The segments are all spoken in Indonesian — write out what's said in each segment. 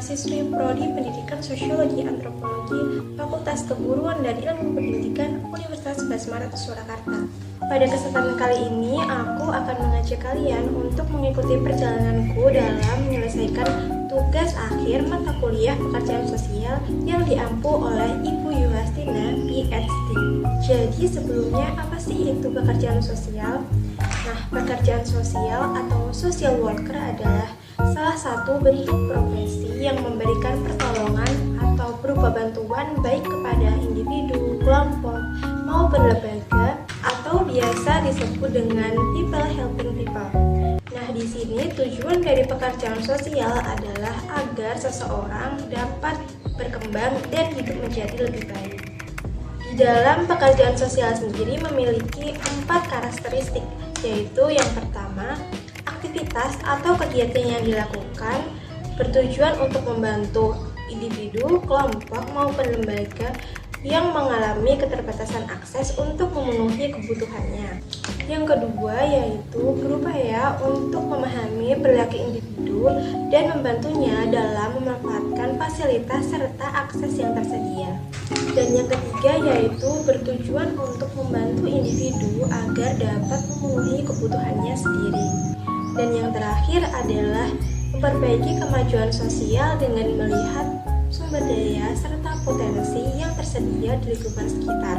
mahasiswi Prodi Pendidikan Sosiologi Antropologi Fakultas Keguruan dan Ilmu Pendidikan Universitas 11 Maret Surakarta. Pada kesempatan kali ini, aku akan mengajak kalian untuk mengikuti perjalananku dalam menyelesaikan tugas akhir mata kuliah pekerjaan sosial yang diampu oleh Ibu Yuhastina, PhD. Jadi sebelumnya, apa sih itu pekerjaan sosial? Nah, pekerjaan sosial atau social worker adalah salah satu bentuk profesi yang memberikan pertolongan atau berupa bantuan baik kepada individu, kelompok, maupun lembaga atau biasa disebut dengan people helping people. Nah, di sini tujuan dari pekerjaan sosial adalah agar seseorang dapat berkembang dan hidup menjadi lebih baik. Di dalam pekerjaan sosial sendiri memiliki 4 karakteristik, yaitu yang pertama, aktivitas atau kegiatan yang dilakukan bertujuan untuk membantu individu, kelompok, maupun lembaga yang mengalami keterbatasan akses untuk memenuhi kebutuhannya. Yang kedua yaitu berupaya untuk memahami perilaku individu dan membantunya dalam memanfaatkan fasilitas serta akses yang tersedia. Dan yang ketiga yaitu bertujuan untuk membantu individu agar dapat memenuhi kebutuhannya sendiri. Dan yang terakhir adalah memperbaiki kemajuan sosial dengan melihat sumber daya serta potensi yang tersedia di lingkungan sekitar.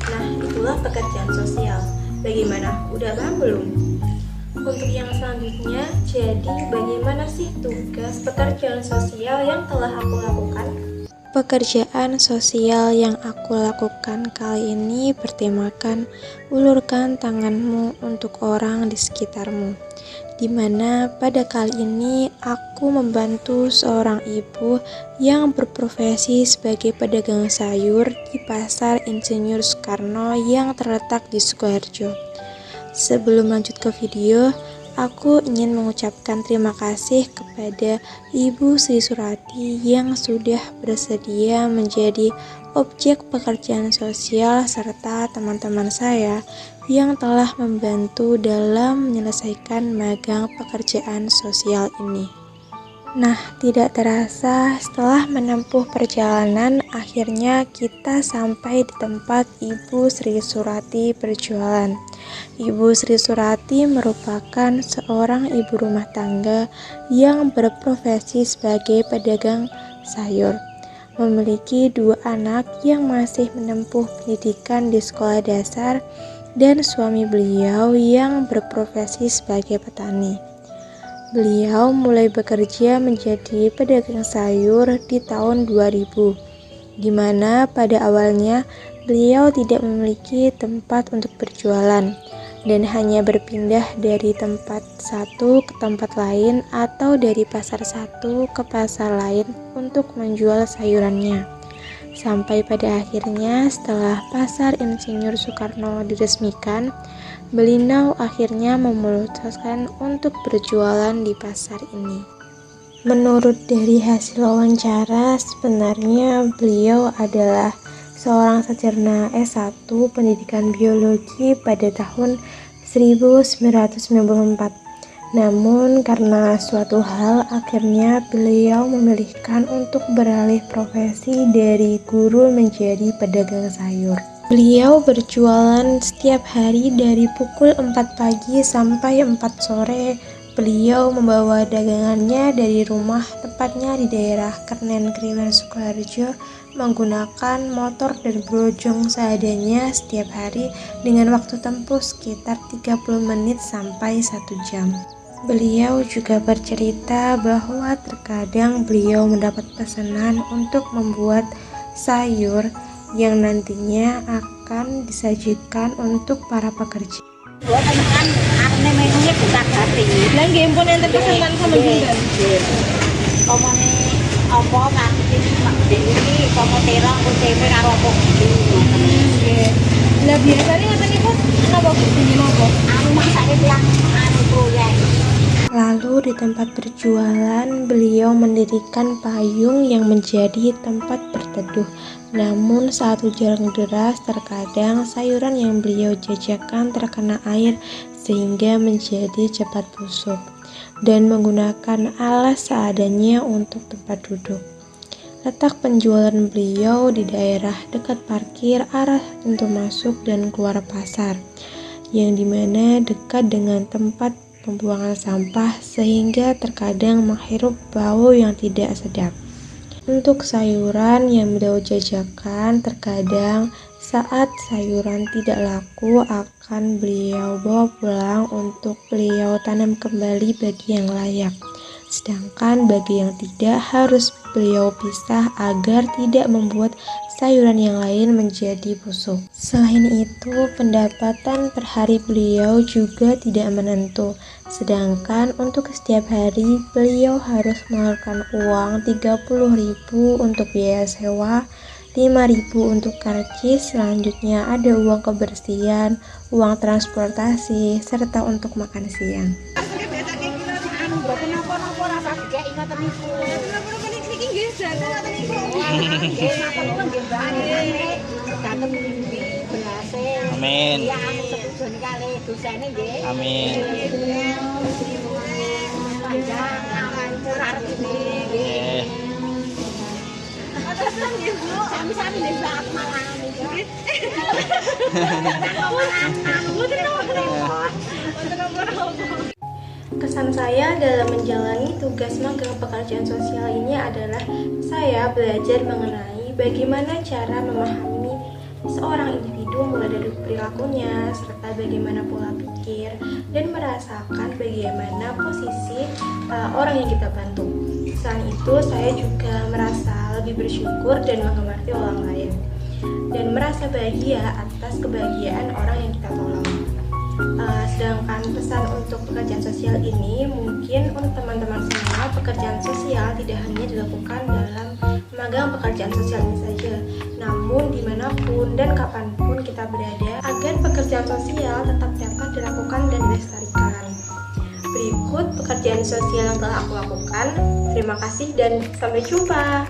Nah, itulah pekerjaan sosial. Bagaimana? Udah paham belum? Untuk yang selanjutnya, jadi bagaimana sih tugas pekerjaan sosial yang telah aku lakukan? Pekerjaan sosial yang aku lakukan kali ini bertemakan ulurkan tanganmu untuk orang di sekitarmu, di mana pada kali ini aku membantu seorang ibu yang berprofesi sebagai pedagang sayur di Pasar Insinyur Soekarno yang terletak di Sukoharjo. Sebelum lanjut ke video, aku ingin mengucapkan terima kasih kepada Ibu Sri Surati yang sudah bersedia menjadi objek pekerjaan sosial serta teman-teman saya yang telah membantu dalam menyelesaikan magang pekerjaan sosial ini. Nah, tidak terasa setelah menempuh perjalanan, akhirnya kita sampai di tempat Ibu Sri Surati berjualan. Ibu Sri Surati merupakan seorang ibu rumah tangga yang berprofesi sebagai pedagang sayur. Memiliki 2 anak yang masih menempuh pendidikan di sekolah dasar dan suami beliau yang berprofesi sebagai petani. Beliau mulai bekerja menjadi pedagang sayur di tahun 2000, di mana pada awalnya beliau tidak memiliki tempat untuk berjualan dan hanya berpindah dari tempat satu ke tempat lain atau dari pasar satu ke pasar lain untuk menjual sayurannya. Sampai pada akhirnya setelah Pasar Insinyur Soekarno diresmikan, beliau akhirnya memutuskan untuk berjualan di pasar ini. Menurut dari hasil wawancara, sebenarnya beliau adalah seorang sarjana S1 Pendidikan Biologi pada tahun 1994. Namun karena suatu hal akhirnya beliau memilihkan untuk beralih profesi dari guru menjadi pedagang sayur. Beliau berjualan setiap hari dari pukul 4 pagi sampai 4 sore. Beliau membawa dagangannya dari rumah tepatnya di daerah Kernen Kriwen Sukoharjo menggunakan motor dan brojong seadanya setiap hari dengan waktu tempuh sekitar 30 menit sampai 1 jam. Beliau juga bercerita bahwa terkadang beliau mendapat pesanan untuk membuat sayur yang nantinya akan disajikan untuk para pekerja. Buat kan arne menunya buka hati. Lah nggih pun enten pesanan sama jenengan. Komone apa nganti ini komo terong ku tempe karo kok. Nggih. Lah biasane ngoten niku napa Bu tinggi napa? Anu masake tiyang anu proyek. Lalu di tempat berjualan, beliau mendirikan payung yang menjadi tempat berteduh. Namun saat hujan deras, terkadang sayuran yang beliau jajakan terkena air sehingga menjadi cepat busuk. dan menggunakan alas seadanya untuk tempat duduk. Letak penjualan beliau di daerah dekat parkir arah pintu masuk dan keluar pasar, yang dimana dekat dengan tempat pembuangan sampah sehingga terkadang menghirup bau yang tidak sedap. Untuk sayuran yang beliau jajakan, terkadang saat sayuran tidak laku akan beliau bawa pulang untuk beliau tanam kembali bagi yang layak. Sedangkan bagi yang tidak harus beliau pisah agar tidak membuat sayuran yang lain menjadi busuk. Selain itu, pendapatan per hari beliau juga tidak menentu. Sedangkan untuk setiap hari beliau harus mengeluarkan uang 30.000 untuk biaya sewa, 5.000 untuk karcis, selanjutnya ada uang kebersihan, uang transportasi, serta untuk makan siang. Amin. Amin. Kesan saya dalam menjalani tugas magang pekerjaan sosial ini adalah saya belajar mengenai bagaimana cara memahami seorang individu mulai dari perilakunya, serta bagaimana pola pikir, dan merasakan bagaimana posisi orang yang kita bantu. Selain itu, saya juga merasa lebih bersyukur dan menghormati orang lain, dan merasa bahagia atas kebahagiaan orang yang kita tolong. Sedangkan pesan untuk pekerjaan sosial ini mungkin untuk teman-teman semua, pekerjaan sosial tidak hanya dilakukan dalam magang pekerjaan sosial ini saja, namun dimanapun dan kapanpun kita berada, agar pekerjaan sosial tetap dapat dilakukan dan dilestarikan. Berikut pekerjaan sosial yang telah aku lakukan. Terima kasih dan sampai jumpa.